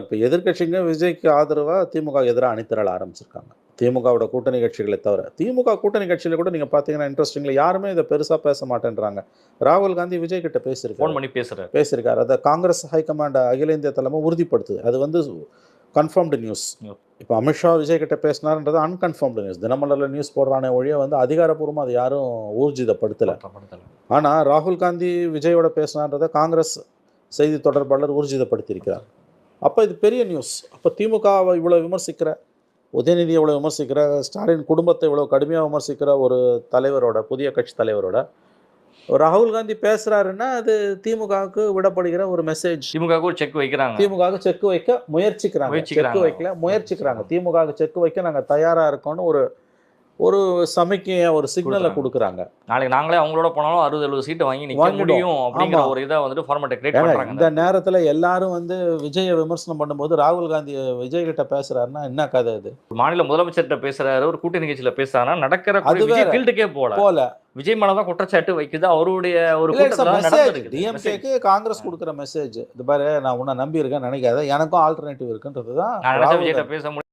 இப்போ எதிர்க்கட்சிங்க விஜய்க்கு ஆதரவாக திமுக எதிராக அணிதிரள ஆரம்பிச்சிருக்காங்க. திமுகவோட கூட்டணி கட்சிகளை தவிர. திமுக கூட்டணி கட்சியில கூட நீங்க பார்த்தீங்கன்னா இன்ட்ரெஸ்டிங்லி யாருமே இத பெருசா பேச மாட்டேன்றாங்க. ராகுல் காந்தி விஜய் கிட்ட ஃபோன் பண்ணி பேசுறாரு. பேசியிருக்காரு. அத காங்கிரஸ் ஹைகமாண்ட் அகில இந்திய தலைமை உறுதிப்படுத்துது. அது வந்து கன்ஃபர்ம்டு நியூஸ். இப்போ அமித்ஷா விஜய் கிட்ட பேசினார்ன்றது அன்கன்ஃபர்ம்டு நியூஸ். தினமலர்ல நியூஸ் போடுறானே ஒழிய வந்து அதிகாரப்பூர்வமா அது யாரும் ஊர்ஜிதப்படுத்தல. ஆனா ராகுல் காந்தி விஜயோட பேசினார்ன்றதை காங்கிரஸ் செய்தி தொடர்பாளர் ஊர்ஜிதப்படுத்தியிருக்கிறார். அப்போ இது பெரிய நியூஸ். அப்போ திமுகவை இவ்வளோ விமர்சிக்கிற, உதயநிதியை இவ்வளோ விமர்சிக்கிற, ஸ்டாலின் குடும்பத்தை இவ்வளோ கடுமையாக விமர்சிக்கிற ஒரு தலைவரோட, புதிய கட்சி தலைவரோட ராகுல் காந்தி பேசுறாருன்னா அது திமுகவுக்கு விடப்படுகிற ஒரு மெசேஜ். திமுகவுக்கு ஒரு செக் வைக்கிறாங்க. திமுகவுக்கு செக் வைக்க முயற்சிக்கிறாங்க. செக் வைக்கல, முயற்சிக்கிறாங்க. திமுகவுக்கு செக் வைக்க நாங்கள் தயாரா இருக்கோம்னு ஒரு ஒரு சமிக்கைய ஒரு சிக்னலை கொடுக்குறாங்க. நாளைக்கு நாங்களே அவங்களோட போனாலும் 60-70 சீட்டை வாங்கி நிக்க முடியும் அப்படிங்கிற ஒரு இதை வந்துட்டு ஃபார்மேட்டை கிரியேட் பண்றாங்க. இந்த நேரத்தில் எல்லாரும் வந்து விஜயை விமர்சனம் பண்ணும்போது ராகுல் காந்தி விஜய் கிட்ட பேசுறாருன்னா என்ன கதை அது? மாநில முதலமைச்சர்கிட்ட பேசுறாரு, ஒரு கூட்டணி நிகழ்ச்சியில பேசுறாருன்னா நடக்கிற விஜய் ஃபீல்டுக்கே போல விஜய் மேலதான் குற்றச்சாட்டு வைக்குது. அவருடைய ஒரு டிஎம்கேக்கு காங்கிரஸ் கொடுக்குற மெசேஜ், இது பாரு நான் உன்னை நம்பி இருக்கேன்னு நினைக்காத, எனக்கும் ஆல்டர்னேட்டிவ் இருக்குன்றது தான் விஜய்கிட்ட பேச